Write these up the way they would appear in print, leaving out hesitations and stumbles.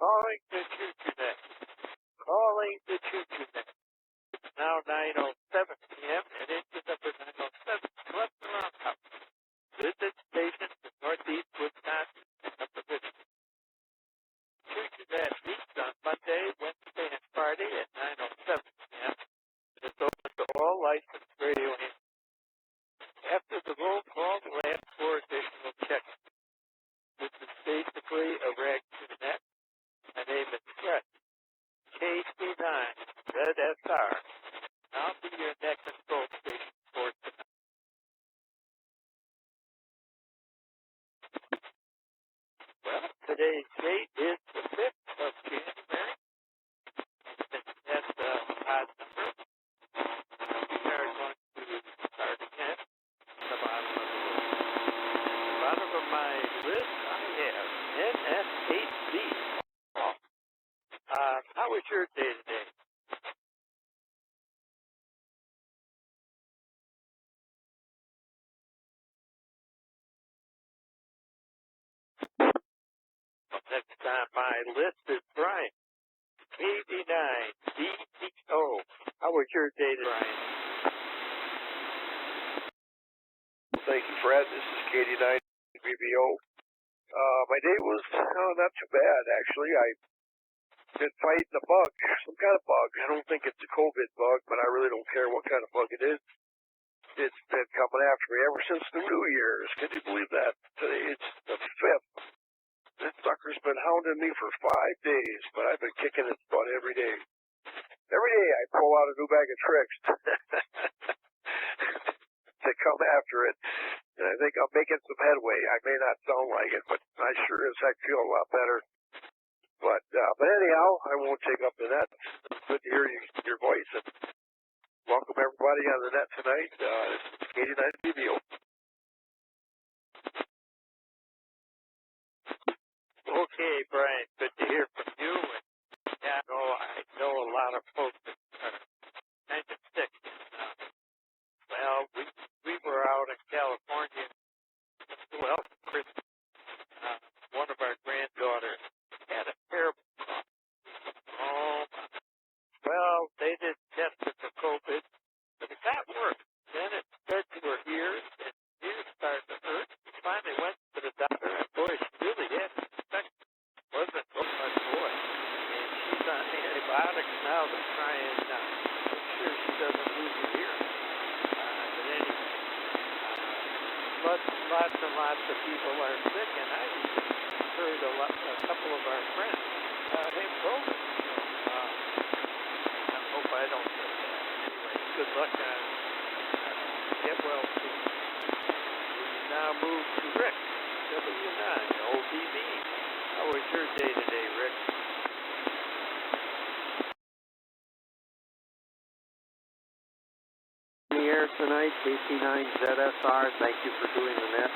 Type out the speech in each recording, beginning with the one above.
Calling the Choo-Choo Net. Calling the Choo-Choo Net. It's now 9:07 p.m. and engine number 907 left the roundhouse. Visit stations in northeast Wisconsin and upper Michigan. Choo-Choo Net meets on Monday, Wednesday, and Friday at 9:07 p.m. and it's open to all licensed radio hands. After the roll call, we'll ask for additional checks. This is basically a rag to the net. My name is Fred, KC9, ZSR. I'll be your net control station for tonight. Well, today's date is the 5th of January. That's the odd number. We are going to start again at the bottom of the list. At the bottom of my list, I have NS8B. How was your day today? Next on my list is Brian, KD9DTO. How was your day today, Brian? Thank you, Fred. This is KD9BBO. My day was not too bad, actually. I've been fighting a bug, some kind of bug. I don't think it's a COVID bug, but I really don't care what kind of bug it is. It's been coming after me ever since the New Year's. Can you believe that? Today it's the 5th. This sucker's been hounding me for 5 days, but I've been kicking its butt every day. Every day I pull out a new bag of tricks to come after it. And I think I'm making some headway. I may not sound like it, but I sure as heck feel a lot better. But anyhow, I won't take up the net. It's good to hear your voice. And welcome everybody on the net tonight. This is KD9BBO. Okay, Brian, good to hear from you. And yeah, I know a lot of folks that are kind of sick. Well, we were out in California. Well, Christmas. One of our granddaughters had a terrible cough. Oh, well, they did test it for COVID, but it got worse. Then it spread to her ears, and ears started to hurt. She finally went to the doctor, and boy, she really had an infection. Wasn't much boy. And she's on antibiotics now to try and make sure she doesn't lose her hearing. But anyway, lots and lots of people are sick, and I heard a couple of our friends have COVID. So I hope I don't get that. Anyway, good luck on get well soon. We now move to Rick, W9, OBB. How was your day today, Rick? In the air tonight, KC9ZSR. Thank you for doing the net.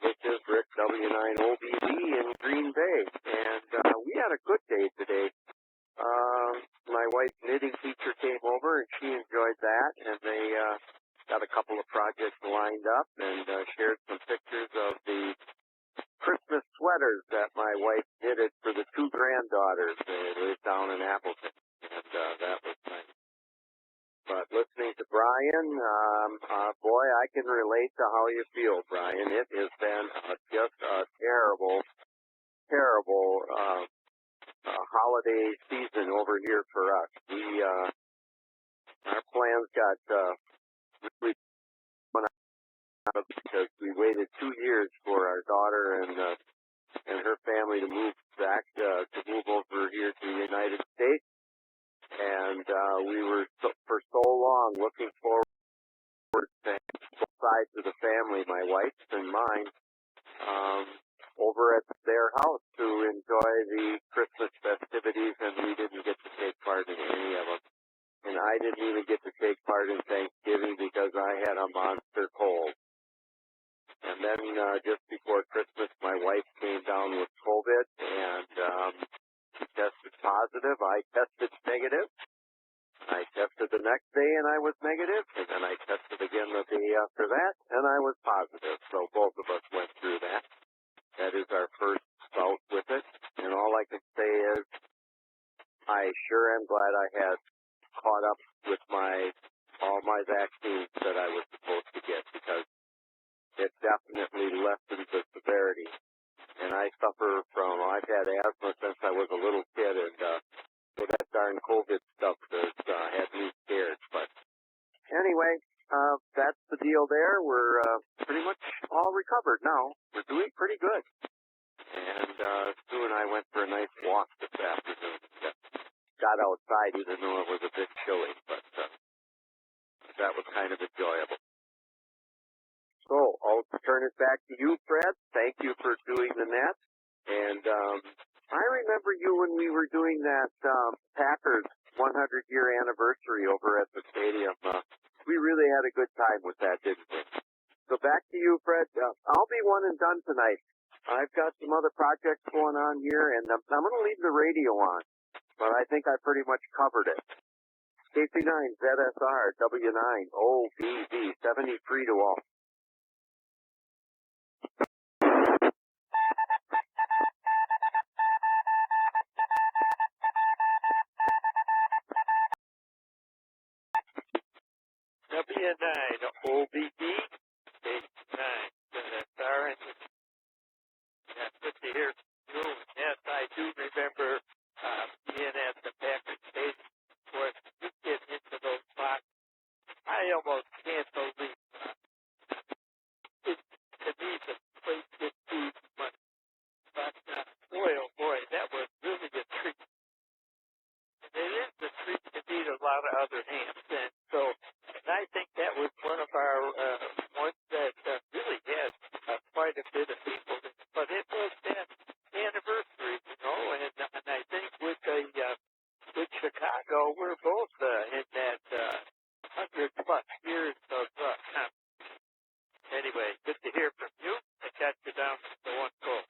This is Rick, W9OBB in Green Bay. And we had a good day today. My wife's knitting teacher came over, and she enjoyed that. And they got a couple of projects lined up and shared some pictures of the Christmas sweaters that my wife knitted for the 2 granddaughters. They live down in Appleton. And that was nice. But listening to Brian, boy, I can relate to how you feel, Brian. It has been just a terrible holiday season over here for us. Our plans got really run out because we waited 2 years for our daughter and her family to move back to move over here to the United States. And we were for so long looking forward to both sides of the family, my wife's and mine, over at their house to enjoy the Christmas festivities, and we didn't get to take part in any of them. And I didn't even get to take part in Thanksgiving because I had a monster cold. And then just before Christmas, my wife came down with COVID, and she tested positive. I tested negative. I tested the next day, and I was negative. And then I tested again the day after that, and I was positive. So both of us went through that. That is our first out with it. And all I can say is I sure am glad I had caught up with all my vaccines that I was supposed to get, because it definitely lessened the severity. And I've had asthma since I was a little kid, and so that darn COVID stuff has had me scared. But anyway, that's the deal there. We're pretty much all recovered now. We're doing pretty good. And Sue and I went for a nice walk this afternoon. Got outside even though it was a bit chilly, but that was kind of enjoyable. So I'll turn it back to you, Fred. Thank you for doing the net. And I remember you when we were doing that Packers 100-year anniversary over at the stadium. We really had a good time with that, didn't we? So back to you, Fred. I'll be one and done tonight. I've got some other projects going on here, and I'm going to leave the radio on, but I think I pretty much covered it. KC9, ZSR, W9, OBV, 73 to all. W9, OBD, 89, ZSR, and that's good to hear from you. Yes, I do remember being at the Packers Stadium. Of course, you get into those spots. I almost can't believe it. To me, the place gets too much. But boy, oh boy, that was really a treat. And it is a treat to meet a lot of other hams. And so, and I think that was one of our ones that really had quite a bit of people. But it was that anniversary, and I think with Chicago, we're both in that 100+ years of anyway, good to hear from you. I got you down to the one goal.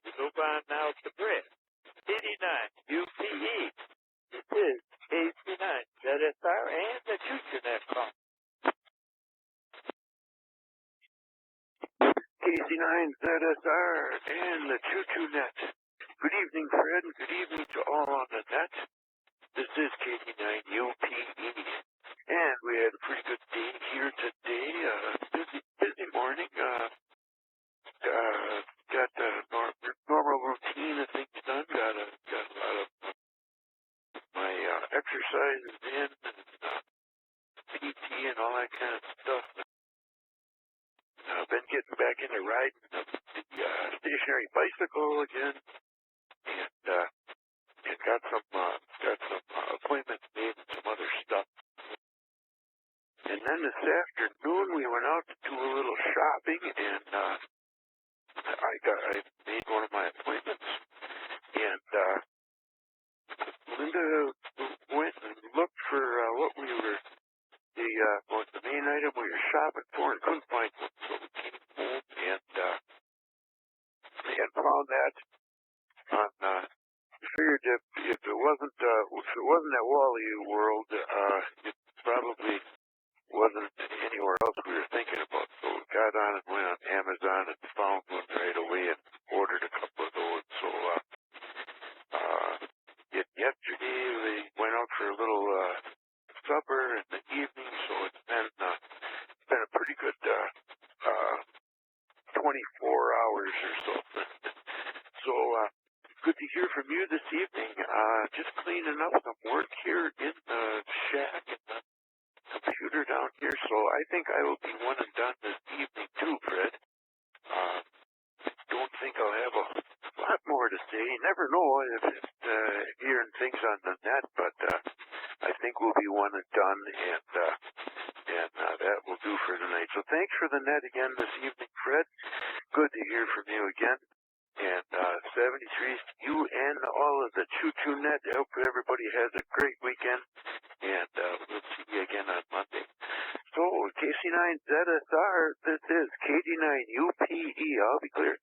We move on now to Brett. 89 UPE. This is KC9 ZSR and the ChooChooNet call. KC9 ZSR and the ChooChooNet. Good evening, Fred, and good evening to all on the net. This is KC9 UPE, and we had a pretty good day here today. Busy morning. Got the normal routine of things done. Got a lot of my exercises in, and PT and all that kind of stuff. I've been getting back into riding the stationary bicycle again, and got some appointments made and some other stuff. And then this afternoon we went out to do a little shopping, and I made one of my appointments, and Linda went and looked for what we were the main item we were shopping for, and couldn't find one. So we came home and found that on. Figured if it wasn't at Wally World, it probably wasn't anywhere else we were thinking about. So we got on and went on Amazon and found one right away and ordered a couple of those. So yesterday we went out for a little supper in the evening. So it's been a pretty good 24 hours or so. So good to hear from you this evening. Just cleaning up some work here in the shack and the computer down here. So I think I will be one and done this evening too, Fred. Don't think I'll have a lot more to say. Never know if hearing things on the net, but I think we'll be one and done, and that will do for tonight. So thanks for the net again this evening, Fred. Good to hear from you again. And 73's to you and all of the ChooChooNet. I hope everybody has a great weekend, and we'll see you again on Monday. So, KC9 ZSR, this is KD9 UPE. I'll be clear.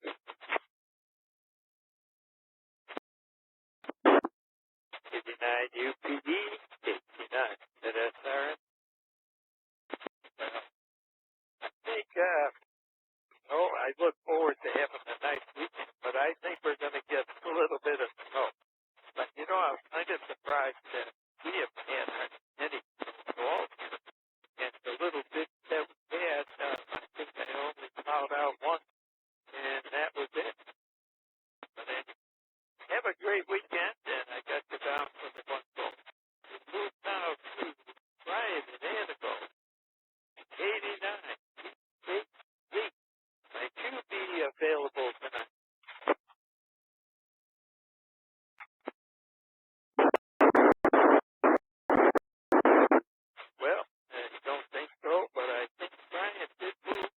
KD9 UPE, KC9 ZSR. I think, I look forward to having a nice weekend, but but I think we're going to get a little bit of snow. But, you know, I'm kind of surprised that we have had any snow here. And the little bit that we had, I think I only plowed out once, and that was it. But anyway, have a great weekend, and I got you down for the one goal. We move now to Brian in Antigo, 89. Big Leak. Might you be available tonight? Well, I don't think so, but I think Brian did move,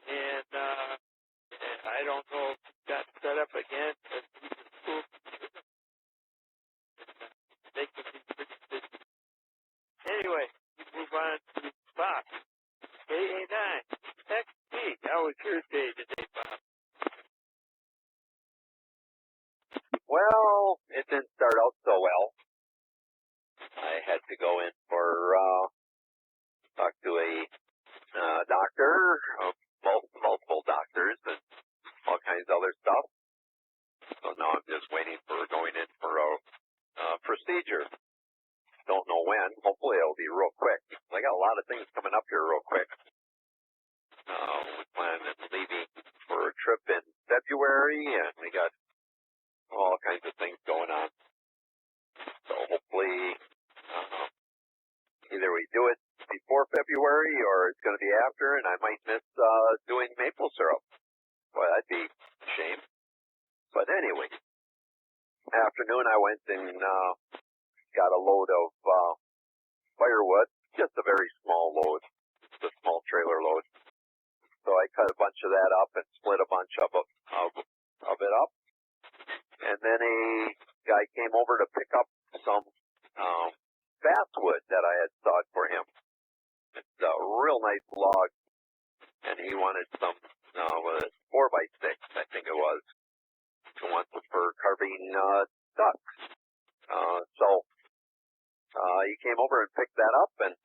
and I don't know if he got set up again, but he was cool. They can be pretty busy. Anyway, we move on to Bob, KA9, XP. How was your day today, Bob? Well, it didn't start out so well. I had to go in for talk to a doctor, multiple doctors, and all kinds of other stuff. So now I'm just waiting for going in for a procedure. Don't know when. Hopefully it'll be real quick. I got a lot of things coming up here real quick. We plan on leaving for a trip in February, and we got all kinds of things going on. So hopefully either we do it before February or it's going to be after, and I might miss doing maple syrup. Boy, that'd be a shame. But anyway, afternoon I went and got a load of firewood, just a very small load, just a small trailer load. So I cut a bunch of that up and split a bunch of it up. And then a guy came over to pick up some basswood that I had sawed for him. It's a real nice log, and he wanted some 4x6, I think it was. He wants it for carving ducks. So he came over and picked that up, and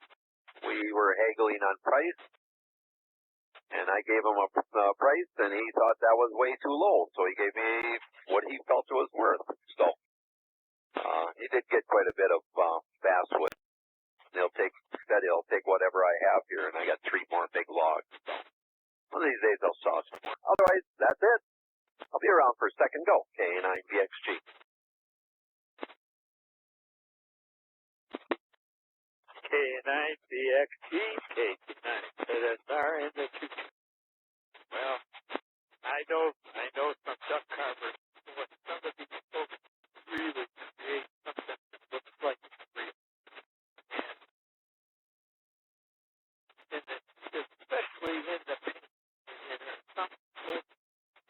we were haggling on price. And I gave him a price, and he thought that was way too low. So he gave me what he felt it was worth. So he did get quite a bit of basswood. He'll take whatever I have here, and I got 3 more big logs. So one of these days I'll saw some more. Otherwise, that's it. I'll be around for a second go. K9VXG. K9VXG, K9 ZSR in the future. Well, I know some duck carvers. What some of these folks really create something that looks like it's real. And especially in the paint. And some folks,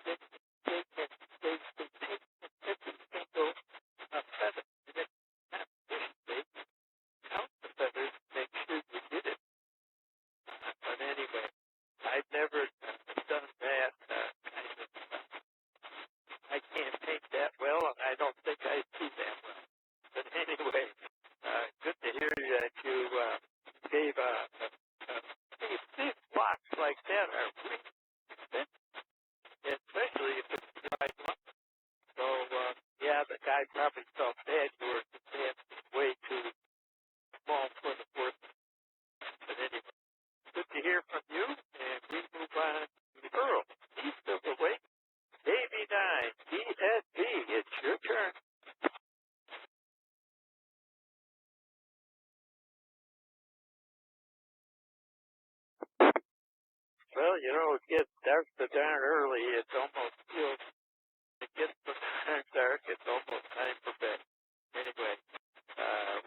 they can take every single feather. And it's not they count the feathers to make sure you get it. But anyway, I've never done that kind of stuff. I can't paint that well, and I don't think I do that well. But anyway, good to hear that you gave these blocks like that are really expensive, especially if it's dry lumber. So, yeah, the guy probably felt bad you were way too small for the work. But anyway, good to hear from you, and we move on to Earl, east of the lake. AV9, ESP, it's your turn. Well, you know, it gets dark so darn early, it's almost feels, it gets so darn dark, it's almost time for bed. Anyway,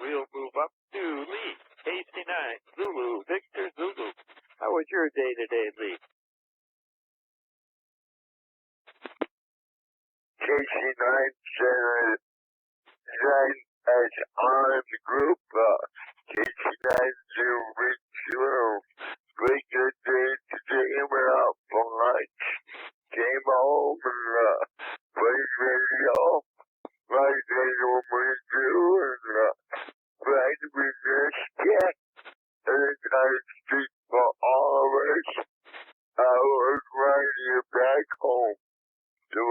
we'll move up to Lee, AC9, Zulu, Victor Zulu. How was your day today, Lee? KC9 as on the group, KC9 0 great good day today. We're out for lunch. Came home and played radio. Like they normally do, and glad to be missed yet. And it's nice to speak for all of us. I was riding back home to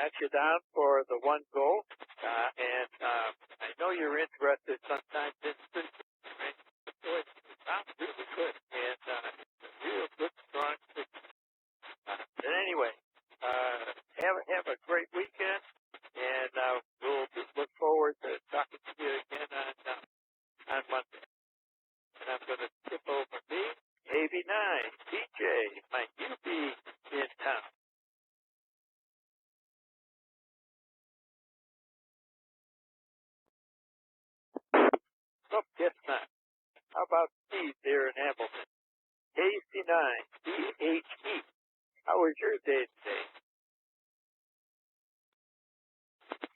got you down for the one goal, and I know you're interested sometimes in system. Right? So it sounds really good, and it's a real good, strong system. But anyway, have a great weekend, and we'll look forward to talking to you again on Monday. And I'm going to tip over me, 89, DJ, my UB in town. Oh, guess not. How about Steve there in Hamilton? KC9, CHE. How was your day today?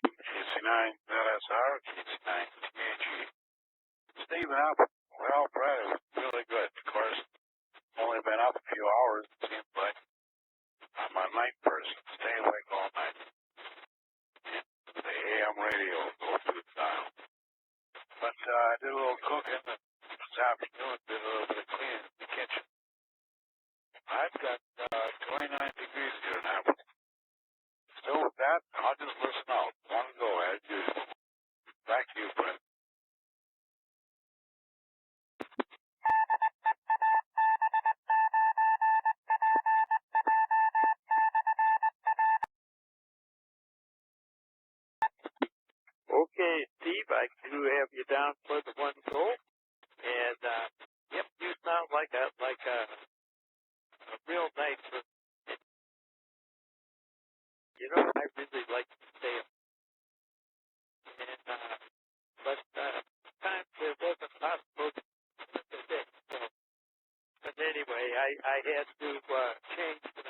KC9, ZSR, KC9, THE. Stephen up. Well, Brad, it was really good. Of course, only been up a few hours, it seems like. I'm a night person. Stay awake all night. And the AM radio goes through the dial. But I did a little cooking this afternoon, did a little bit of cleaning in the kitchen. I've got 29 degrees here now. So with that, I'll just listen out. One go as usual. Back to you, Brent. Okay, Steve, I do have you down for the one goal, and yep, you sound like a real nice person. You know, I really like to stay up, and but sometimes there wasn't possible today. So, but anyway, I had to change the.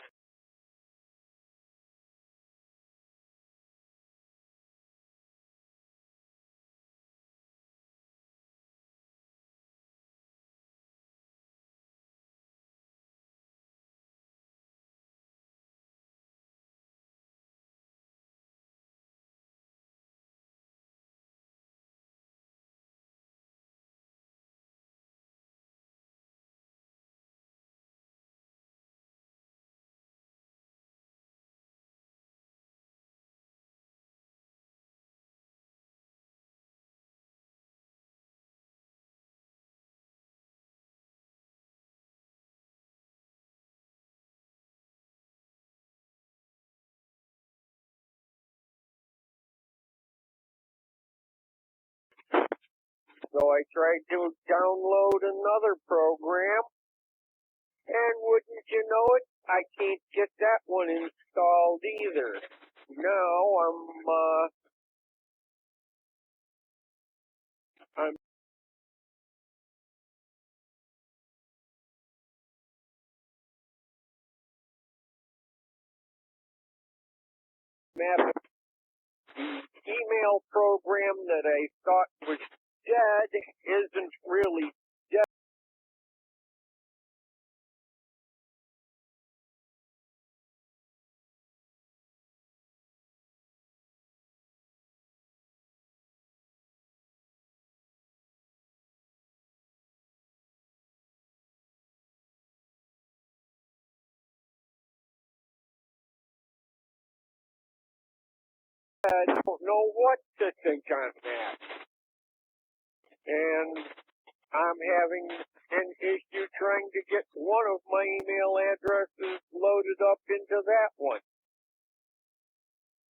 So I tried to download another program, and wouldn't you know it, I can't get that one installed either. Now I'm at the email program that I thought was dead isn't really dead. I don't know what to think on that. And I'm having an issue trying to get one of my email addresses loaded up into that one.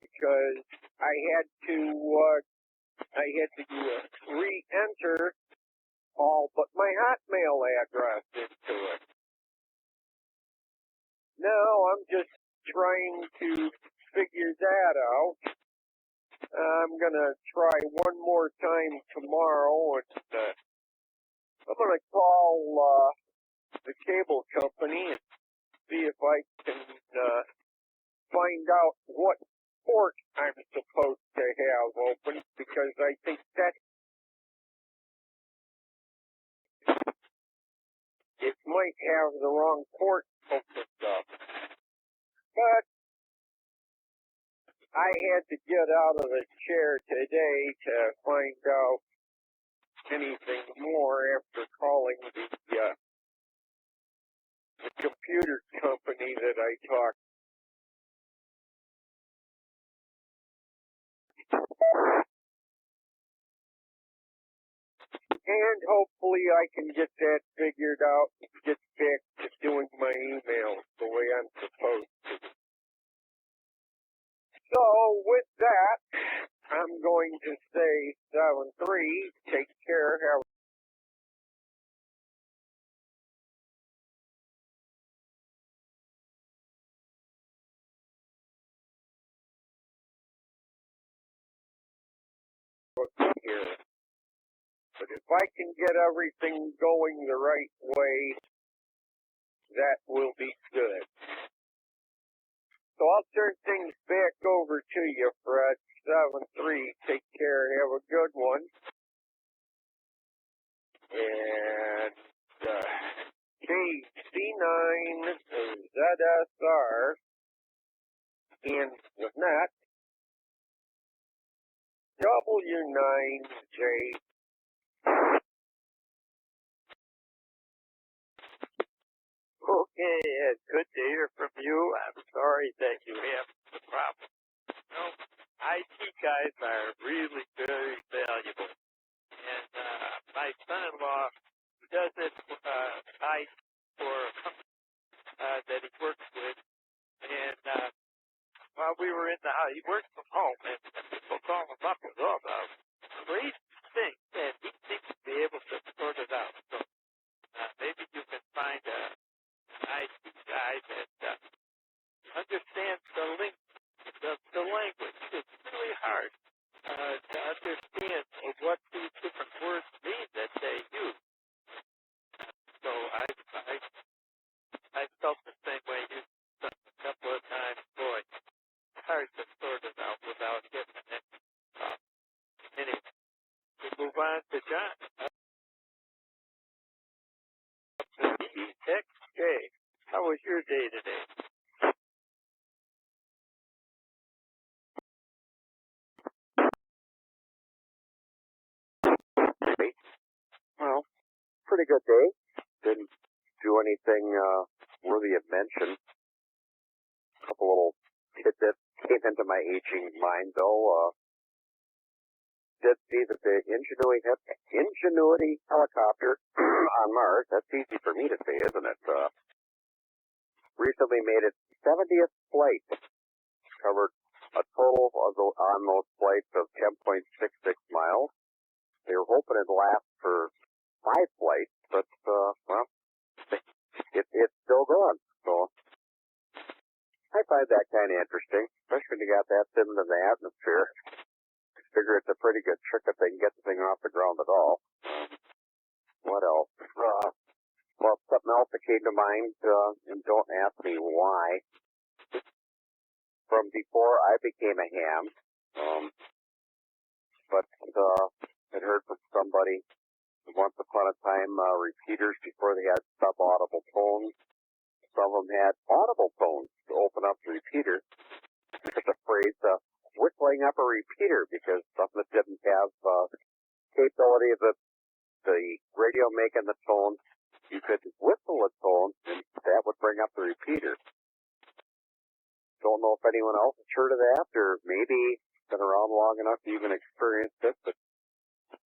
Because I had to re-enter all but my Hotmail address into it. Now I'm just trying to figure that out. I'm gonna try one more time tomorrow, and I'm gonna call the cable company and see if I can find out what port I'm supposed to have open, because I think that it might have the wrong port opened up. But I had to get out of the chair today to find out anything more after calling the computer company that I talked And hopefully I can get that figured out, get back to doing my emails the way I'm supposed to. So with that, I'm going to say 7-3, take care, have here. But if I can get everything going the right way, that will be good. So I'll turn things back over to you, Fred. 7-3, take care, have a good one. And KC9 ZSR and with that, W9J. Okay, Ed, good to hear from you. I'm sorry that you have the problem. You know, IT guys are really very valuable. And my son-in-law does it for a company that he works with. And while we were in the house, he works from home, and people call him up with all the crazy things, and he seems to be able to sort it out. So maybe you can find an IT guy that understands the language. It's really hard to understand what these different words mean that they use. So I felt the same way you a couple of times. Boy, it's hard to sort it out without getting it. Anyway, we move on to John. XJ, how was your day today? Well, pretty good day. Didn't do anything worthy of mention. A couple little tidbits came into my aging mind, though. Did see that the Ingenuity helicopter on Mars, that's easy for me to say, isn't it? Recently made its 70th flight. Covered a total on those flights of 10.66 miles. They were hoping it'd last for 5 flights, but, well, it's still going. So I find that kind of interesting, especially when you got that thin in the atmosphere. I figure it's a pretty good trick if they can get the thing off the ground at all. What else? Well, something else that came to mind, and don't ask me why. From before I became a ham, but I'd heard from somebody once upon a time repeaters before they had sub-audible tones. Some of them had audible tones to open up the repeater. It's a phrase, whistling up a repeater, because something that didn't have capability of the radio making the tone, you could whistle a tone, and that would bring up the repeater. Don't know if anyone else has heard of that, or maybe been around long enough to even experience it, but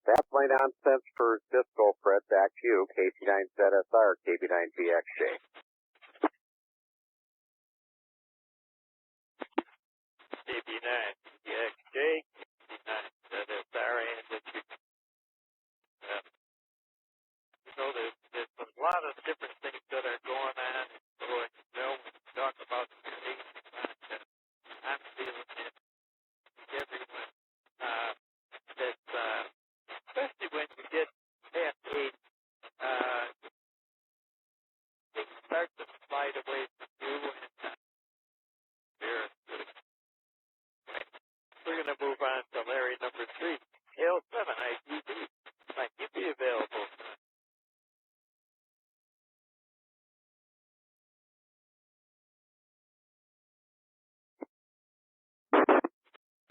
that's my nonsense for Cisco, Fred. Back to you, KP9ZSR, KB9VXJ. KB9VXJ, KB9ZSR, and you know, there's a lot of different things that are going on. So, you know, when you talk about the content, I'm feeling it. Everyone, that's, especially when you get past 8, things start to slide away from you, and we're going to move on to Larry number 3. L7 ITV. Might you be available?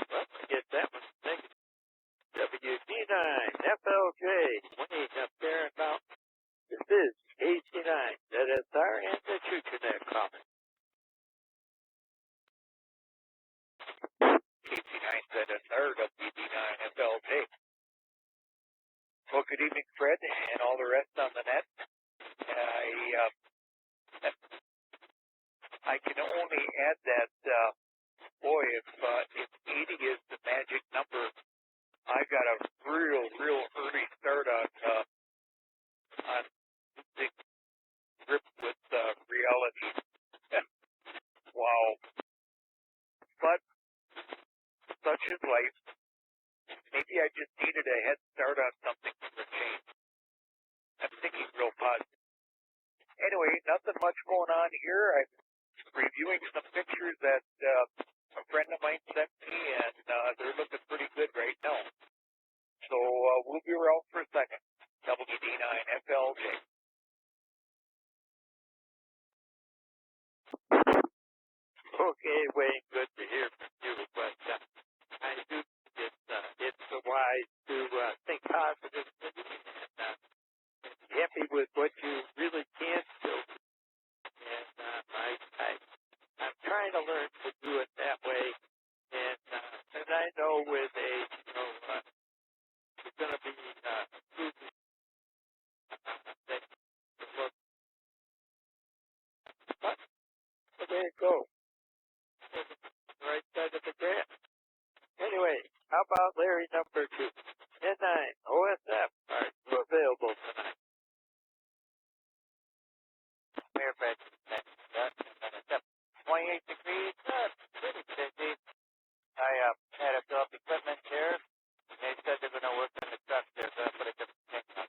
Well, I get that one. Thank you. WD9, FLJ, Wayne up there in Mountain. This is AC9, ZSR, and the ChooConnect comment. AC9, ZSR, WD9, FLJ. Well, good evening, Fred, and all the rest on the net. I can only add that, boy, if 80 is the magic number, I got a real early start on losing grip with reality. Wow. But such is life. Maybe I just needed a head start on something for a change. I'm thinking real positive. Anyway, nothing much going on here. I'm reviewing some pictures that a friend of mine sent me, and they're looking pretty good right now. So we'll be around for a second. WD9 FLJ. Okay, Wayne, good to hear from you. But I do think it's wise to think positively and be happy with what you really can do. And I'm trying to learn to do it that way. And I know with age, it's going to be improving things to look. But there you go. Right side of the graph. Anyway, how about Larry number 2? N9 OSF are you available tonight? Fairfax, 28 degrees, pretty busy. I had a fill up equipment here. They said they're going to work on the truck there, so I put a different tank on.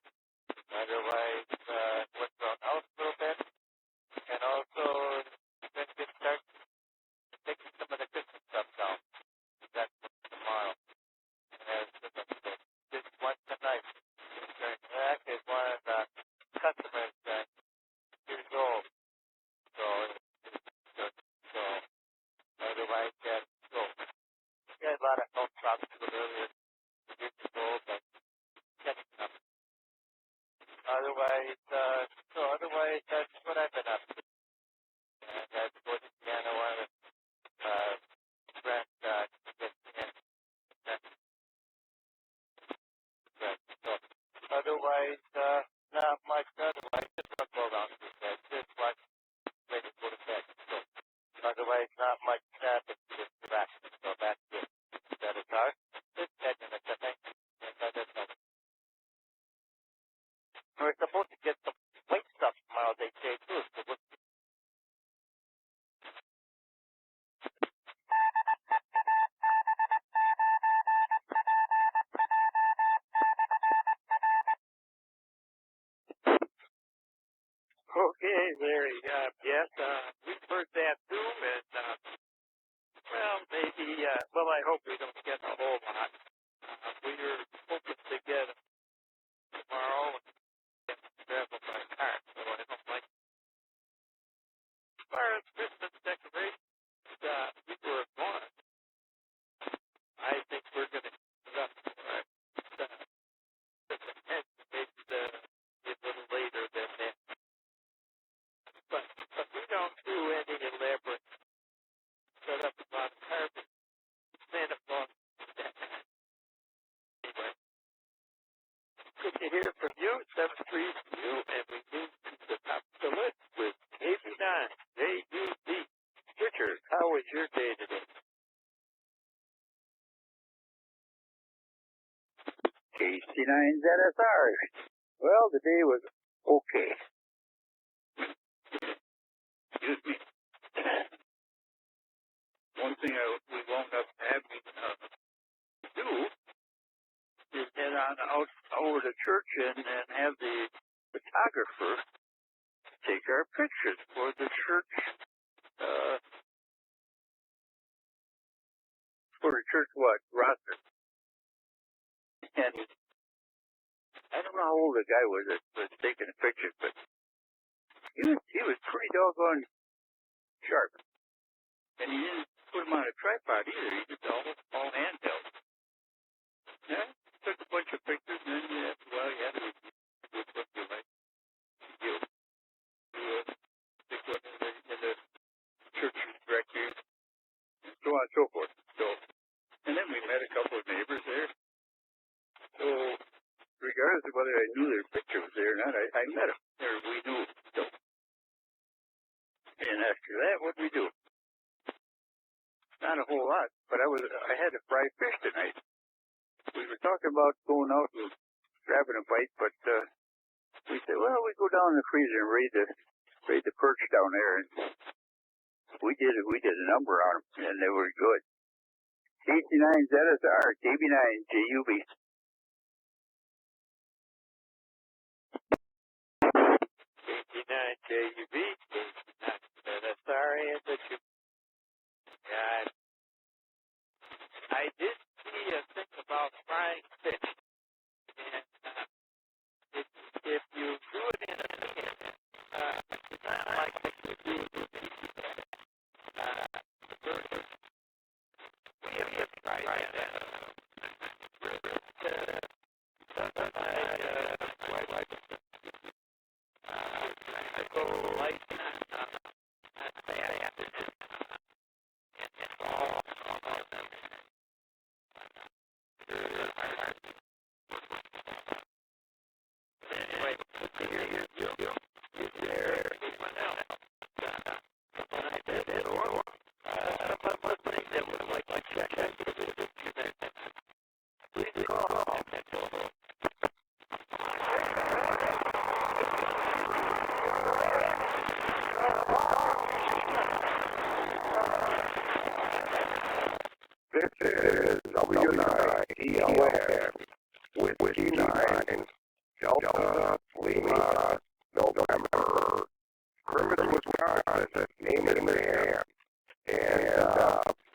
Otherwise, what's going out a little bit. And also, then just start taking some of the Christmas stuff down. That's tomorrow. And just once tonight. Actually, one of the customers that years old. So otherwise, so we had a lot of health problems with earlier years old, but getting them. Otherwise, that's what I've been up to. And that's what Indiana wanted friend to get in. So otherwise, not much. Otherwise, just want to go around with that. Just watch, ready to go to bed. So otherwise, not much. Just relax. So that's it. That is ours. Just 10 minutes, I think. And that's all. We're supposed to get some weight stuff tomorrow, they say, too. So we'll okay, Larry. Yes, we've heard that too, and well, maybe. Well, I hope we don't get a whole lot. We were hoping to get it tomorrow and travel by car, so I don't like. As far as Christmas decorations, we were going. I think we're going to get up for it. Maybe a little later than that. But we don't do any elaborate setup on carbon. Santa Claus. Anyway, good to hear from you. 7-3 from you, and we move to the top of the list with 89 JUD. Richard, how was your day today? KC9 ZSR. Well, the day was okay. Excuse me. One thing we wound up having to do is head on out over to church and have the photographer take our pictures for the church, roster. And I don't know how old the guy was that was taking the pictures, but he was pretty doggone sharp. And he didn't put him on a tripod either. He just all handheld. Yeah, took a bunch of pictures, and then you had to do what you like. You stick one in the church directory, and so on and so forth. So, and then we met a couple of neighbors there. So, regardless regardless of whether I knew their picture was there or not, I met them. Or we knew. So. And after that, what did we do? Not a whole lot, but I had to fry fish tonight. We were talking about going out and grabbing a bite, but we said, well, we go down in the freezer and raid the perch down there, and we did a number on them, and they were good. KT9 ZSR, KB9 JUB. KT9 JUB, ZSR, and the God. I did see a thing about frying fish, and if you do it in a pan, it's not like if you do it in we have tried that. I go like This is W9 ELF with G9 Delta Lima November. Griffith, Wisconsin, name it in the hand. And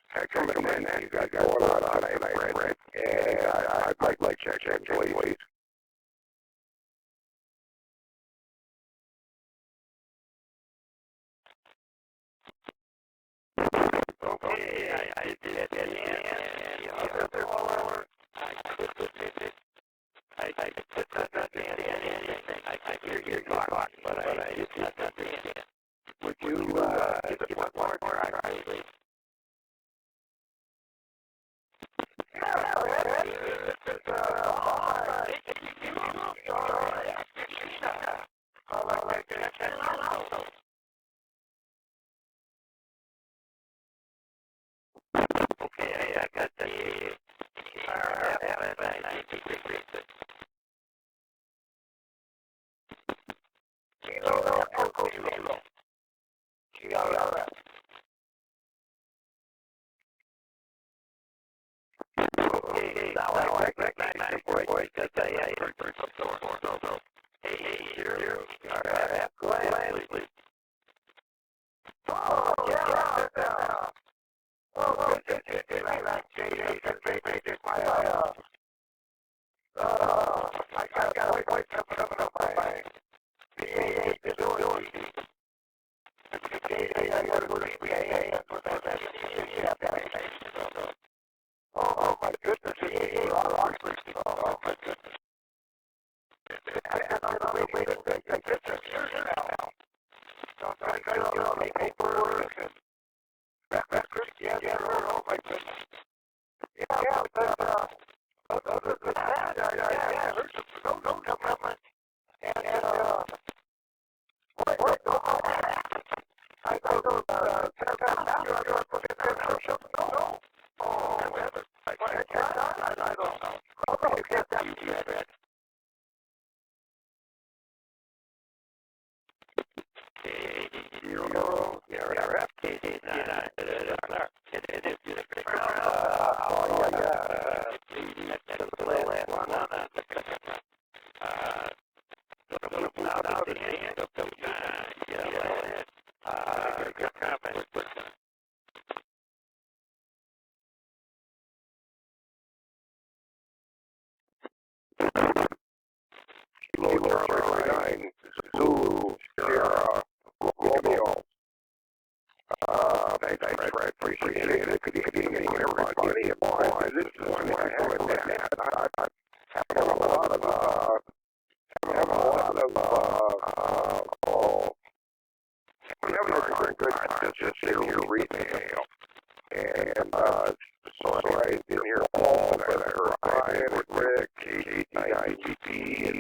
heck of a man you got going on tonight, Brent. And I'd like to check, please. Okay, I did it, and the other one, I put that in anything. I hear you talk, but I did not understand. Would you give it one more try, please? Okay, I got the okay, now I recognize your voice that I heard so. Hey, you're gladly. Oh, yeah. Oh, I got wake up on my oh my goodness, oh my goodness. Oh my goodness. Yeah, but other than that, Zulu, Sierra, Romeo. Thanks, I appreciate it. Could you give me everybody at once? This is one I haven't had. I have a lot of, I'm having a good time just sitting here reading mail. And, so I didn't hear Paul, and I heard Brian with Rick, KT9GP, and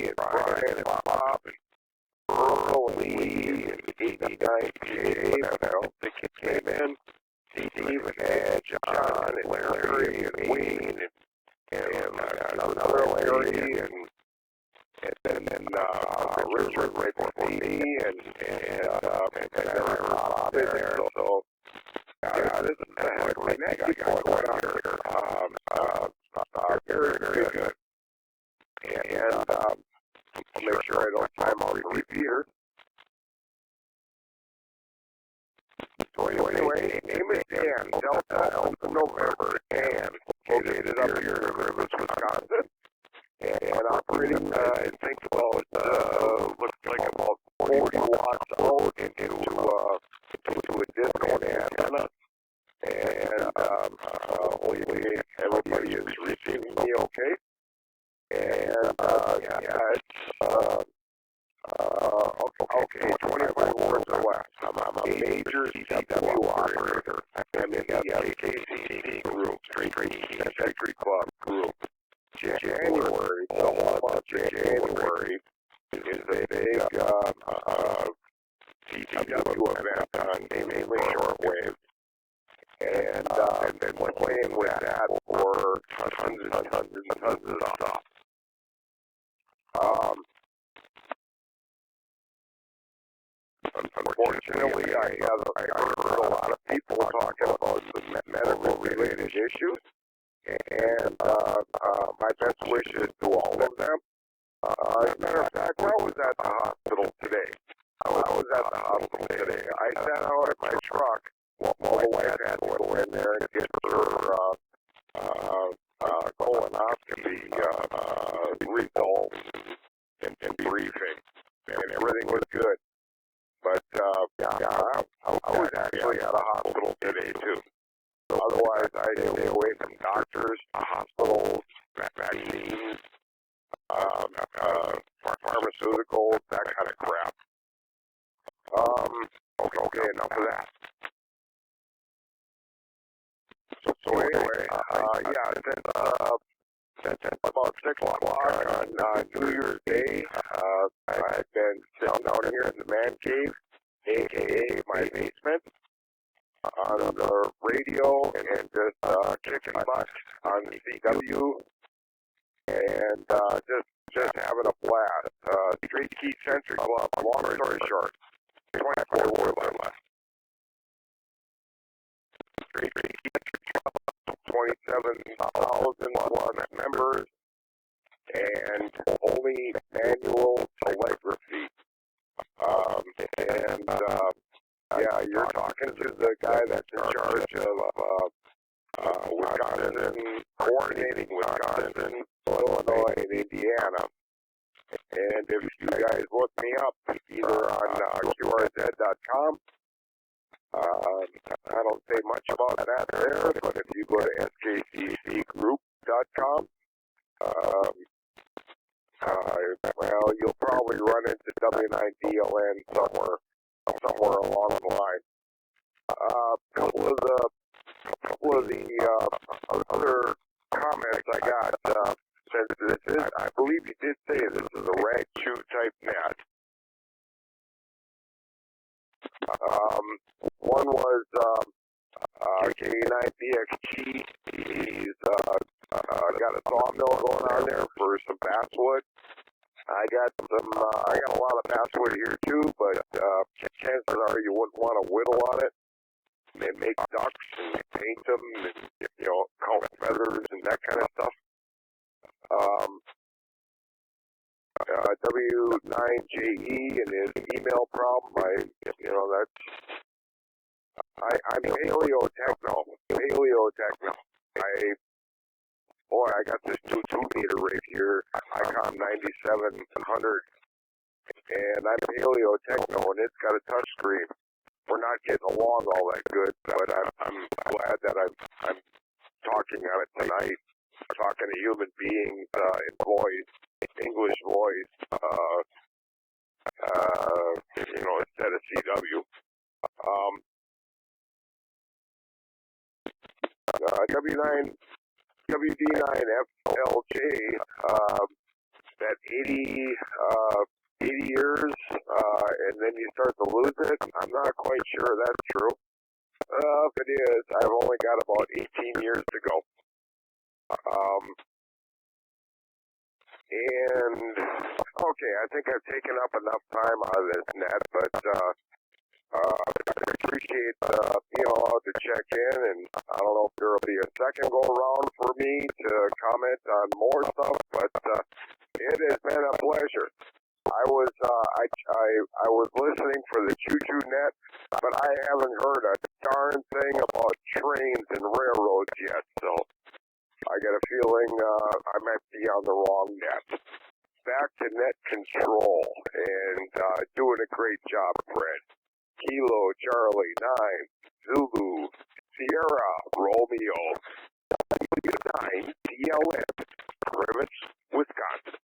Larry and Wayne and another Larry and then Richard right before me and I heard Bob in there. So yeah, this is like that guy going on here. Very good. And I'll make sure I don't time out repeater. So anyway, name is Dan, Delta Alpha November, Dan, located up here in Rivers, Wisconsin, and operating, I think looks like about 40 watts out into a discount antenna, and hopefully everybody is receiving me okay. And okay, 25 words or less. I'm a major CW operator. I'm in the KCC group, Century Club group. January, the whole month of January is a big CW event on mainly shortwave. And I've been playing with that for tons of stuff. Unfortunately, I heard a lot of people talking about some medical-related issues, and my best wishes to all of them. As a matter of fact, I was at the hospital today. I sat out at my truck while the wife had to go in there and get her colonoscopy results and briefing, and everything was good. But I was actually at a hospital today too. Otherwise, I stay away from doctors, hospitals, vaccines, pharmaceuticals, that kind of crap. Okay, enough of that. So anyway, since about 6 o'clock on New Year's Day, I've been sitting down here in the man cave, aka my basement, on the radio and just kicking butt on the CW and just having a blast. Street Key Century Club, long story short, 24 words or less. Street Key Century Club, 27,000 members, and only manual telegraphy. You're talking to the guy that's in charge of Wisconsin, coordinating Wisconsin, Illinois, and Indiana. And if you guys look me up, either on QRZ.com, I don't say much about that there, but if you go to SKCCgroup.com, you'll probably run into W9DLN somewhere along the line. A couple of the other comments I got said this is, I believe you did say this is a rag chew type net. One was K9BXG. He's got a sawmill going on there for some basswood. I got a lot of basswood here too, but chances are you wouldn't want to whittle on it. They make ducks and paint them and, count feathers and that kind of stuff. W9JE and his email problem, I'm Paleo Techno. I got this new 2-meter rig here, ICOM 9700, and I'm Paleo Techno, and it's got a touch screen. We're not getting along all that good, but I'm glad that I'm talking on it tonight, talking to human beings in voice, English voice, instead of CW. WD9FLJ, that 80 years, and then you start to lose it. I'm not quite sure that's true. If it is, I've only got about 18 years to go. And okay, I think I've taken up enough time out of this net, but I appreciate being allowed to check in, and I don't know if there will be a second go around for me to comment on more stuff, but it has been a pleasure. I was listening for the Choo-Choo Net, but I haven't heard a darn thing about trains and railroads yet, so I got a feeling I might be on the wrong net. Back to net control, and doing a great job, Fred. Kilo, Charlie, 9, Zulu, Sierra, Romeo, W9, DLN, Rivets, Wisconsin.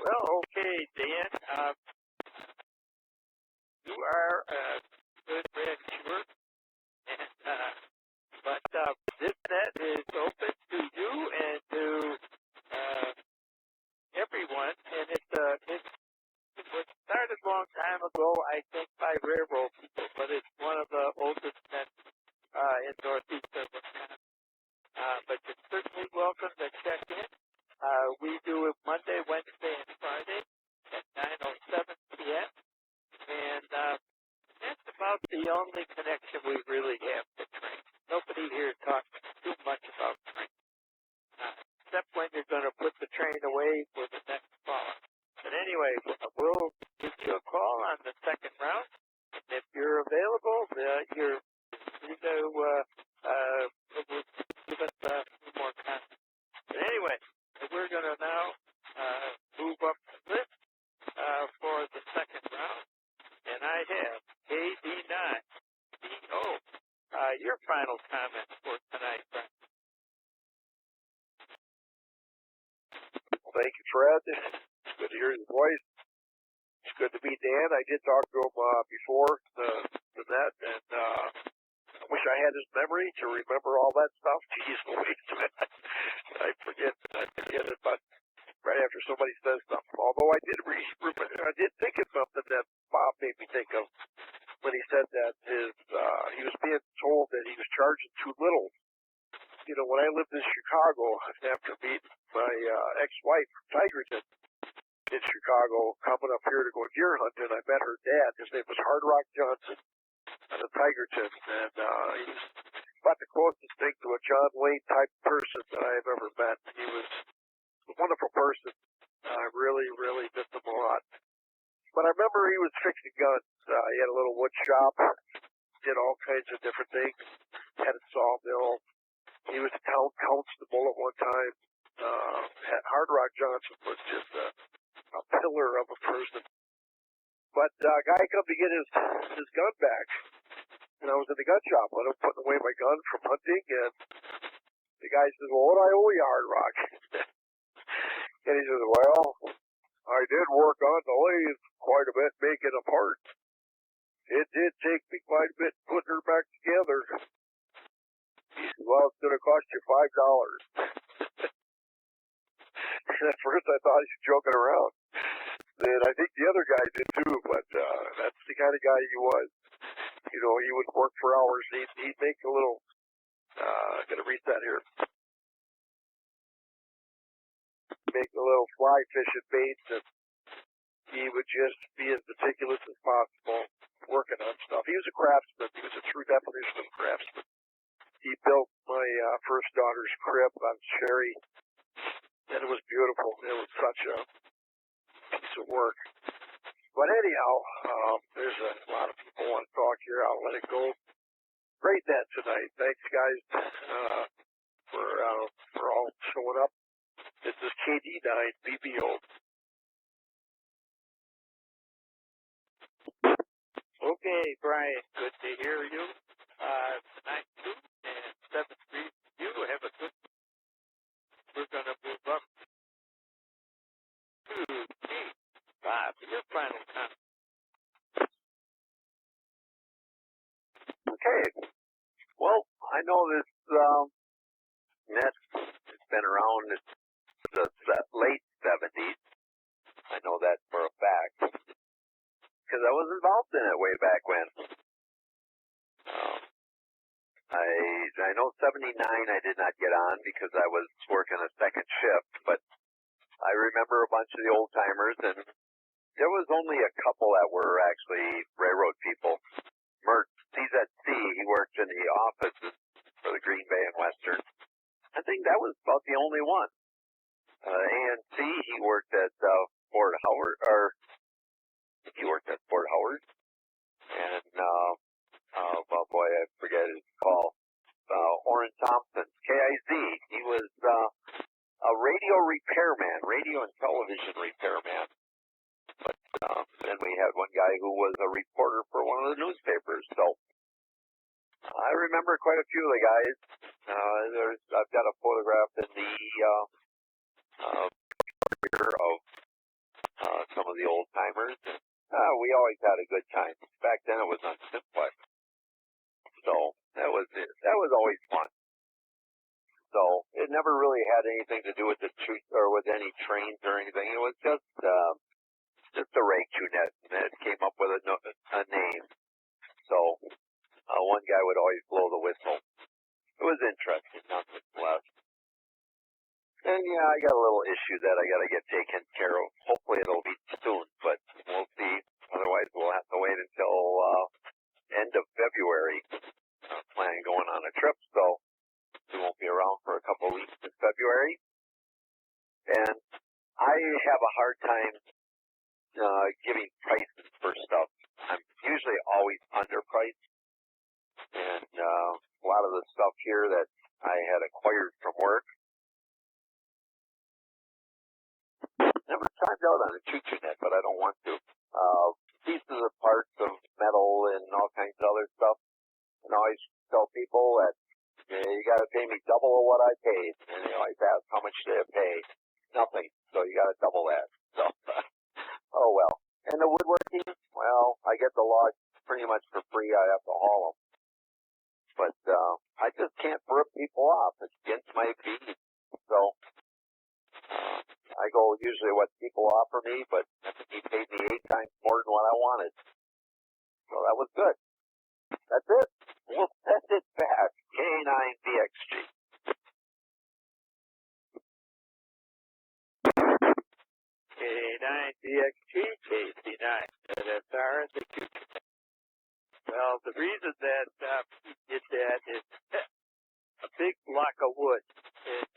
Well, okay, Dan. You are a good red shirt, and but this net is open to you and to everyone, and it was started a long time ago, I think, by railroad people, but it's one of the oldest nets in northeastern Wisconsin. But you're certainly welcome to check in. We do it Monday, Wednesday, and Friday at 9:07 p.m. And that's about the only connection we really have to trains. Nobody here talks too much about trains, except when you're going to put the train away for the next fall. But anyway, we'll give you a call on the second round. If you're available, you're free to give us a few more comments. But anyway, we're going to now move up the list for the second round. And I have KD9BO. Your final comments for tonight, Brent. Well, thank you, Fred. It's good to hear your voice. It's good to meet Dan. I did talk to him before the net, and I wish I had his memory to remember all that stuff. Jeez Louise, man. I forget it, but right after somebody says something. Although I did think of something that Bob made me think of when he said that he was being told that he was charging too little. You know, when I lived in Chicago, after meeting my ex-wife from Tigerton in Chicago, coming up here to go deer hunting, I met her dad. His name was Hard Rock Johnson out of Tigerton, and he was about the closest thing to a John Wayne type person that I have ever met. He was a wonderful person. I really, really missed him a lot. But I remember he was fixing guns. He had a little wood shop, did all kinds of different things, had a sawmill. He was a town constable at one time. Hard Rock Johnson was just a pillar of a person. But a guy come to get his gun back. And I was in the gun shop. I was putting away my gun from hunting, and the guy says, "Well, what do I owe you, Hard Rock?" And he says, "Well, I did work on the lathe quite a bit making a part. It did take me quite a bit putting her back together." He said, "Well, it's going to cost you $5. And at first I thought he was joking around. And I think the other guy did too, but that's the kind of guy he was. You know, he would work for hours. He'd make a little, gonna reset here. Make a little fly fishing baits, and he would just be as meticulous as possible working on stuff. He was a craftsman. He was a true definition of a craftsman. He built my first daughter's crib on Sherry, and it was beautiful. It was such a piece of work. But anyhow, there's a lot of people want to talk here. I'll let it go. Great net tonight. Thanks, guys, for all showing up. This is KD9BBO. Okay, Brian, good to hear you. Tonight, 2 and 7-3. You have a good. We're going to move up to 8-5. Your final comment. Okay. Well, I know this net has been around the late 70s. involved in it way back when. I know 79 I did not get on because I was working a second shift, but I remember a bunch of the old timers, and there was only a couple that were actually railroad people. Mert, CZC, he worked in the offices for the Green Bay and Western. I think that was about the only one. ANC, he worked at Fort Howard, he worked at Fort Howard. And, oh boy, I forget his call. Orrin Thompson, KIZ, he was a radio repairman, radio and television repairman. But then we had one guy who was a reporter for one of the newspapers. So I remember quite a few of the guys. I've got a photograph in the here of some of the old timers. We always had a good time. Back then it was on Simplex, so that was always fun. So it never really had anything to do with the truth or with any trains or anything. It was just a RegTuNet, and it came up with a name. So one guy would always blow the whistle. It was interesting, nothing less. And yeah, I got a little issue that I got to get taken care of. Hopefully it'll be soon, but we'll see. Otherwise we'll have to wait until end of February. Planning going on a trip, so we won't be around for a couple of weeks in February. And I have a hard time giving prices for stuff. I'm usually always underpriced, and a lot of the stuff here that I had acquired from work never timed out on a CHOO-CHOO-NET, but I don't want to. Pieces of parts of metal and all kinds of other stuff, and I always tell people that you got to pay me double of what I paid, and they always ask how much did I pay? Nothing, so you got to double that. So, oh well. And the woodworking, well, I get the logs pretty much for free. I have to haul them. But I just can't rip people off. It's against my fee. So I go usually what people offer me, but he paid me 8 times more than what I wanted. So that was good. That's it. We'll send it back. K9VXG. K9VXG, KC9, ZSR, and the Q. Well, the reason that we did that is a big block of wood.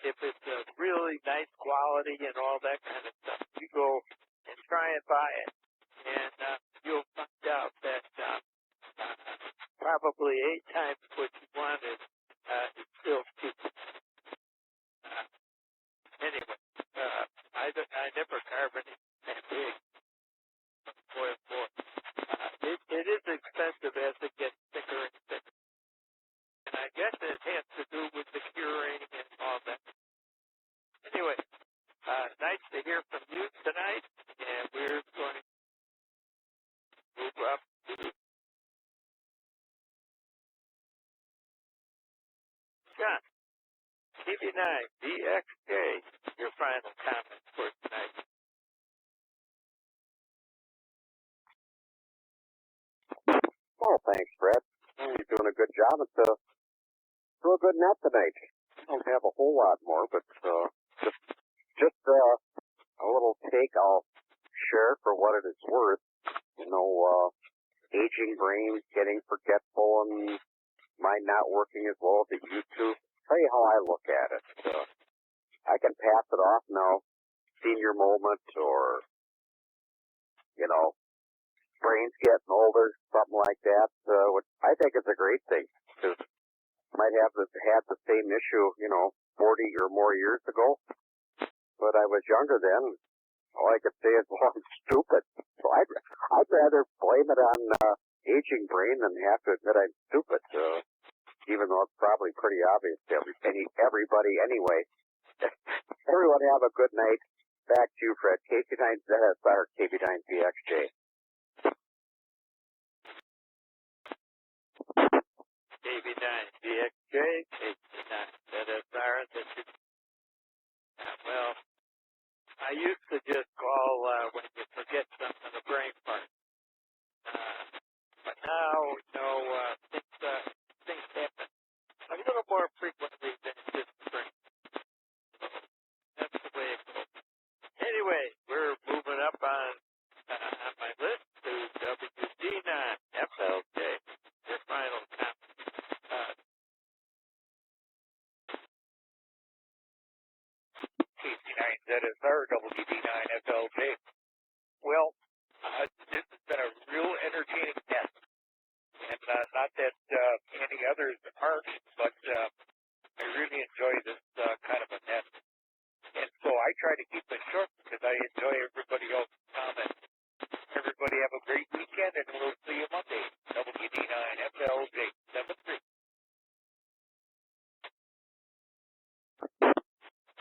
If it's a really nice quality and all that kind of stuff, you go and try and buy it, and you'll find out that probably 8 times what you wanted is still cheap. Anyway, I never carve anything that big. It is expensive as it gets thicker and thicker. And I guess it has to do with the curing and all that. Anyway, nice to hear from you tonight, and we're going to move up to John. KV9VXJ, your final comments for tonight. Well, thanks, Brett. You're doing a good job. It's a good net tonight. I don't have a whole lot more, but just a little take I'll share for what it is worth. You know, aging brain, getting forgetful, and mind not working as well as it used to. Tell you how I look at it. I can pass it off now, senior moment, or, you know, brain's getting older, something like that, which I think is a great thing, because I might have had the same issue, 40 or more years ago, but I was younger then. All I could say is, well, I'm stupid. So I'd rather blame it on aging brain than have to admit I'm stupid, even though it's probably pretty obvious to everybody anyway. Everyone have a good night. Back to you, Fred. KV9ZSR, KV9VXJ. KV9VXJ, KV9ZSR. Well, I used to just call when you forget something, a brain part. Now, things happen a little more frequently than this spring. That's the way it goes. Anyway, we're moving up on my list to WD9 FLJ. Your final comment. KC9ZSR WD9 FLJ. Well, this has been a real entertaining test. And not that any others aren't, but I really enjoy this kind of a test. And so I try to keep it short because I enjoy everybody else's comments. Everybody have a great weekend, and we'll see you Monday. WD9 FLJ 73.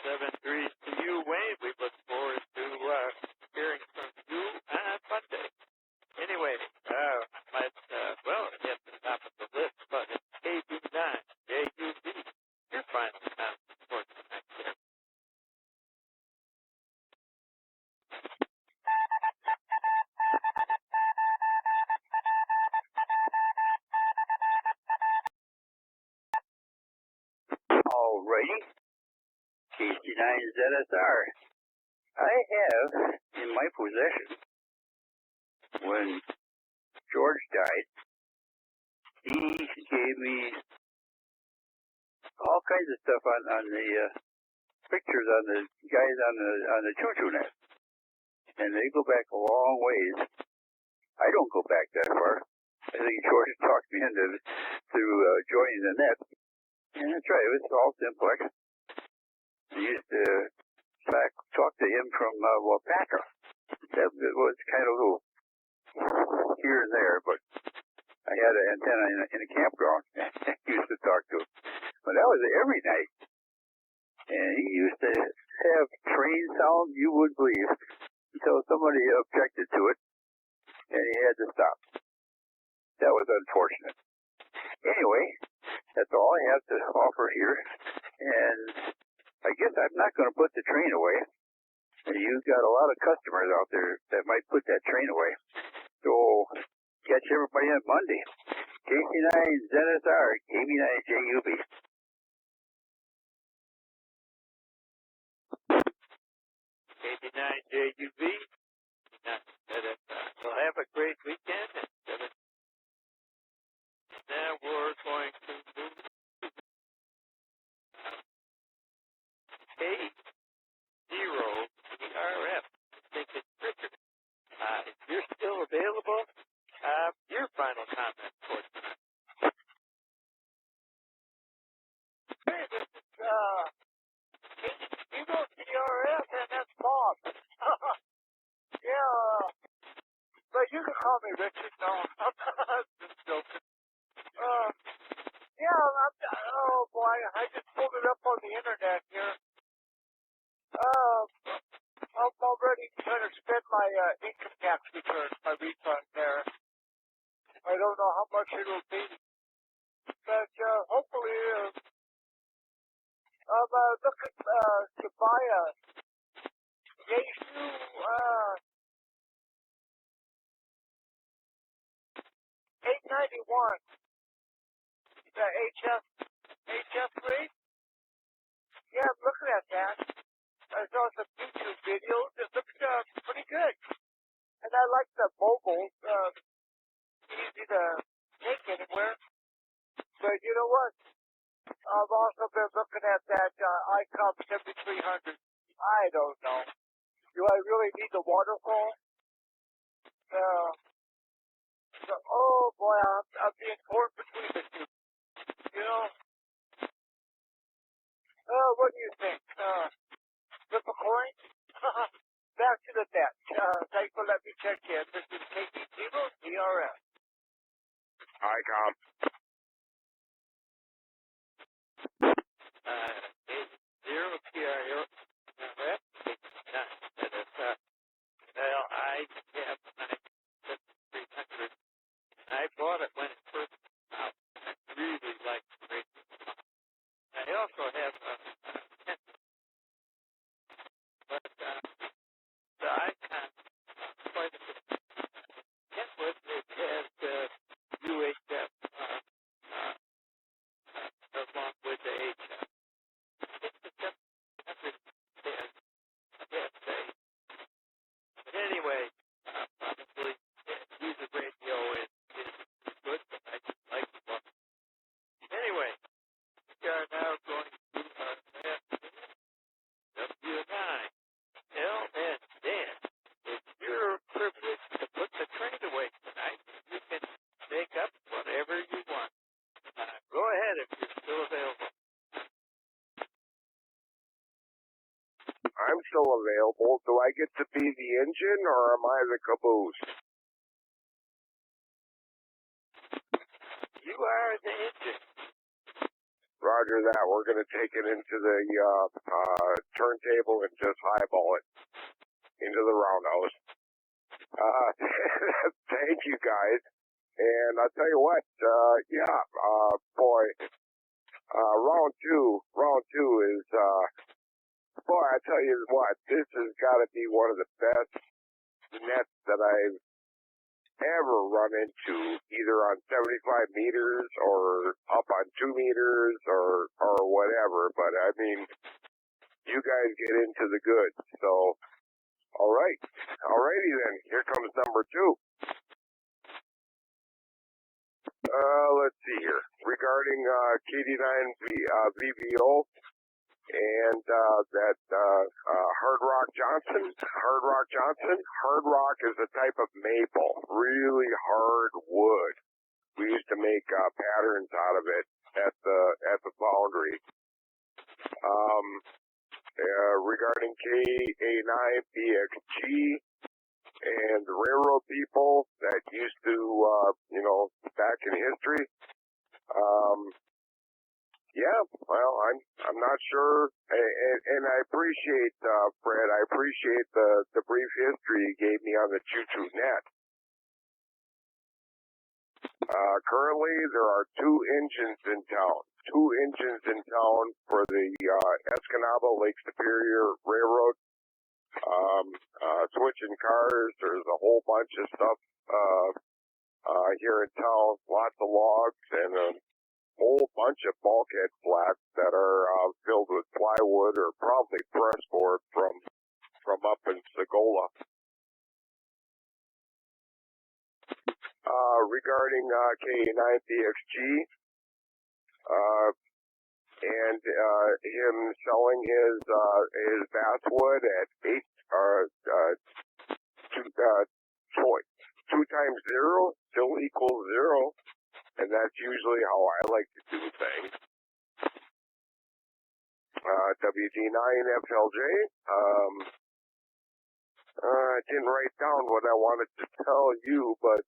7-3 to you, Wayne. We look forward to hearing from you on Monday. Anyway, at the top of the list, but it's KB9, JUB. Your final comment for tonight, sir. Alrighty. KC9ZSR. I have in my possession, when George died, he gave me all kinds of stuff on the pictures on the guys on the choo-choo net. And they go back a long ways. I don't go back that far. I think George talked me into joining the net. And that's right, it was all simplex. I used to talk to him from Wapaka. That was kind of a little here and there, but I had an antenna in a campground. I used to talk to him. But that was every night. And he used to have train sound you wouldn't believe until somebody objected to it, and he had to stop. That was unfortunate. Anyway, that's all I have to offer here. And I guess I'm not going to put the train away. You've got a lot of customers out there that might put that train away. So catch everybody on Monday. KC9ZSR, KB9JUB. KB9JUB. So have a great weekend. Now we're going to move K0ERF. I think it's Richard. If you're still available, your final comment for tonight. Hey, this is K0ERF, and that's Bob. Yeah, but you can call me Richard. No, I'm just joking. Oh boy, I just pulled it up on the internet here. I'm already trying to spend my income tax return, my refund there. I don't know how much it'll be, but hopefully, I'm looking to buy a Yaesu 891. The HS grade? Yeah, I'm looking at that. I saw some YouTube videos. It looks pretty good. And I like the mobile. Easy to take anywhere. But you know what? I've also been looking at that ICOM 7300. I don't know. Do I really need the waterfall? Oh boy, I'm being torn between the two. You know? What do you think? Flip a coin? Back to the net. Thanks for letting me check in. This is KC0ERF. ICOM. 0TRF. Well, I have my 7300. I bought it when it first came out. I really like the radio. I also have a but the Icon quite a bit. Kentwood, it has anyway, probably user radio is good, but I just like the book. Anyway, we are now going to our last W9. And Dan, it's your privilege to put the train away tonight. You can make up whatever you want. Go ahead if you're still available. I'm still available. Do I get to be the engine or am I the caboose? You are the engine. Roger that. We're going to take it into the turntable and just highball it into the roundhouse. Thank you, guys. And I'll tell you what, round two is, boy, I tell you what, this has got to be one of the best nets that I've ever run into, either on 75 meters or up on 2 meters or whatever. But I mean, you guys get into the goods. So, alrighty then. Here comes number 2. Let's see here. Regarding KD9 VVO and that Hard Rock Johnson. Hard Rock is a type of maple, really hard wood. We used to make patterns out of it at the foundry. Regarding KA9BXG and the railroad people that used to, back in history. I'm not sure, and I appreciate, Fred, I appreciate the brief history you gave me on the choo-choo net. Currently, there are 2 engines in town. 2 engines in town for the Escanaba Lake Superior Railroad. Switching cars, there's a whole bunch of stuff here in town, lots of logs, and a whole bunch of bulkhead flats that are filled with plywood or probably pressboard from up in Segola. Regarding K9BXG and him selling his basswood at 2 times 0 still equals 0, and that's usually how I like to do things. WD9FLJ. I didn't write down what I wanted to tell you, but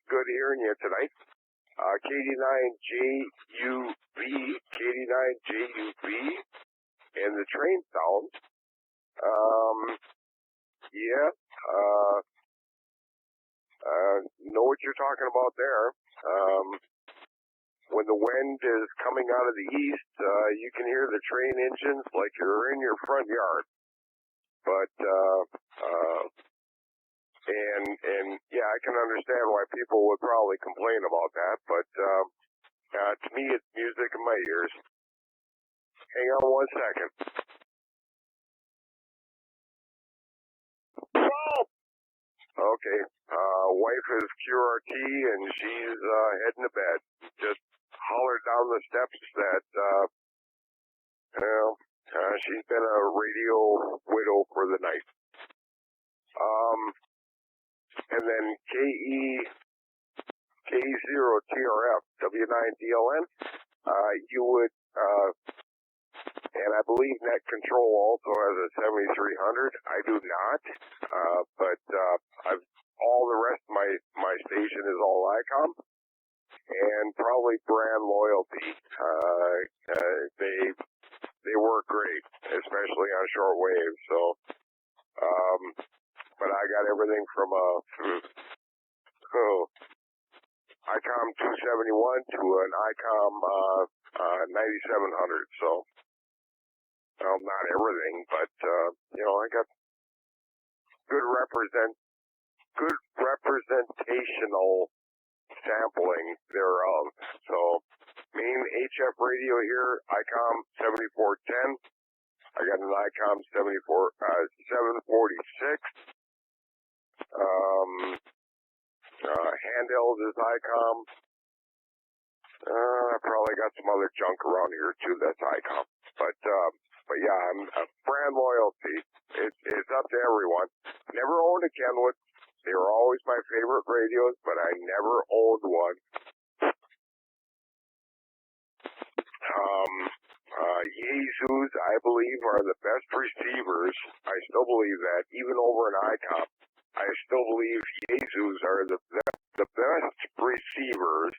good hearing you tonight. KD9JUV, and the train sound. Know what you're talking about there. When the wind is coming out of the east, you can hear the train engines like you're in your front yard. But, I can understand why people would probably complain about that, but, to me, it's music in my ears. Hang on 1 second. Okay, wife is QRT and she's heading to bed. Just hollered down the steps that, she's been a radio widow for the night. And then KE0TRF, W9DLN, you would, and I believe Net Control also has a 7300. I do not, but all the rest of my station is all ICOM, and probably brand loyalty. They work great, especially on shortwave. So, but I got everything from ICOM 271 to an ICOM 9700. So, well, not everything, but I got good representational sampling thereof. So, main HF radio here, ICOM 7410. I got an ICOM 746. Handheld is ICOM. I probably got some other junk around here too that's ICOM. But yeah, I'm brand loyalty. It's up to everyone. Never owned a Kenwood. They were always my favorite radios, but I never owned one. Yaesus, I believe, are the best receivers. I still believe that, even over an ICOM. I still believe Yaesus are the best receivers.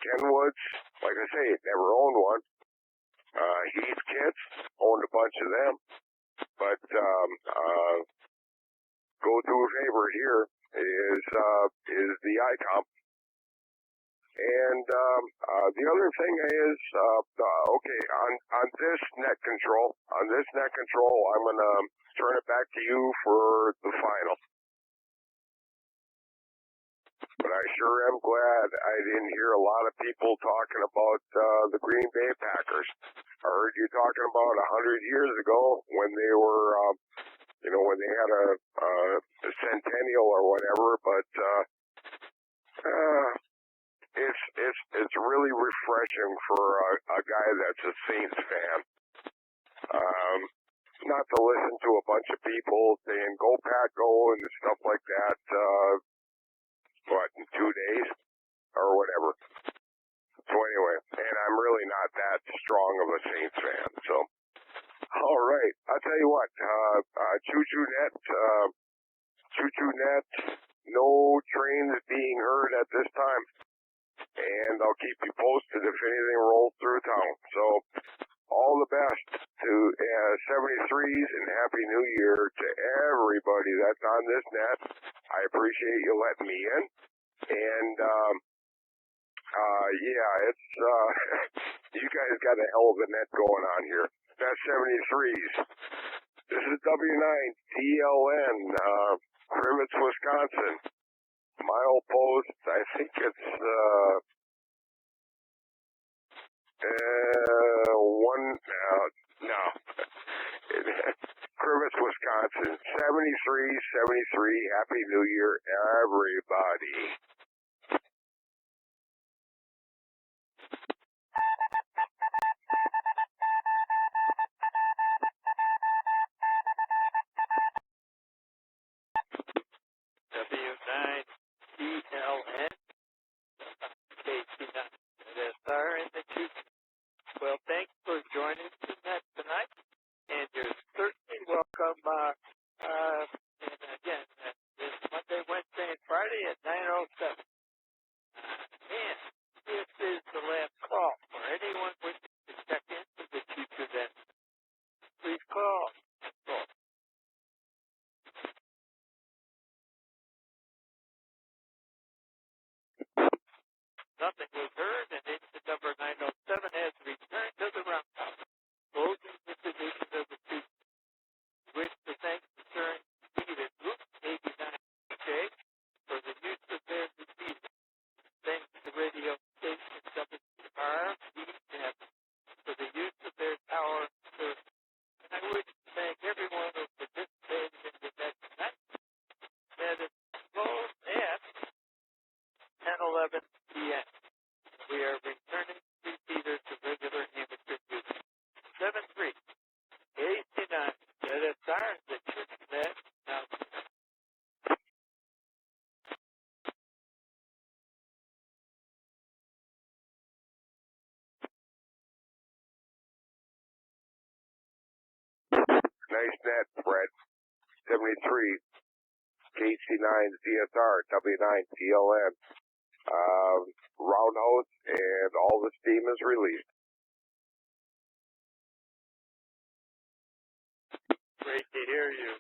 Kenwoods, like I say, never owned one. Heath Kits, owned a bunch of them. But go-to favorite here is the ICOM. And the other thing is, okay, on this net control, I'm gonna turn it back to you for the final. But I sure am glad I didn't hear a lot of people talking about the Green Bay Packers. I heard you talking about 100 years ago when they were, when they had a centennial or whatever. But it's really refreshing for a guy that's a Saints fan. Not to listen to a bunch of people saying "Go Pack, go" and stuff like that. In 2 days or whatever. So anyway, and I'm really not that strong of a Saints fan. So, all right, I'll tell you what. Choo-choo net. No trains being heard at this time. And I'll keep you posted if anything rolls through town. So, all the best to 73s and Happy New Year to everybody that's on this net. I appreciate you letting me in. And, it's, you guys got a hell of a net going on here. That's 73s. This is W9DLN, Crivets, Wisconsin. Mile post, I think it's, Crivets, Wisconsin, 73. Happy New Year, everybody. W9DLN, KC9SR in the Chief. Well, thanks for joining us tonight, and you're certainly welcome. And again, this Monday, Wednesday, and Friday at 9:07. And this is the last call for anyone wishing to check into the Chief event. Please call. Nothing was heard, and engine number 907 has returned to the roundhouse. Closing this edition of the Chief. Wish to thank the Concern Media Group, 89K, for the use of their receiver. Thanks to radio station WRVF for the use of their tower service. And I wish to thank everyone who participated in the event tonight. That is closed at 10:11 p.m. We are returning repeaters to regular amateur use. 7-3, 89, ZSR, the Chief net. Now, Nice net, Fred. 73, KC9 ZSR, W9DLN. Roundhouse, and all the steam is released. great to hear you.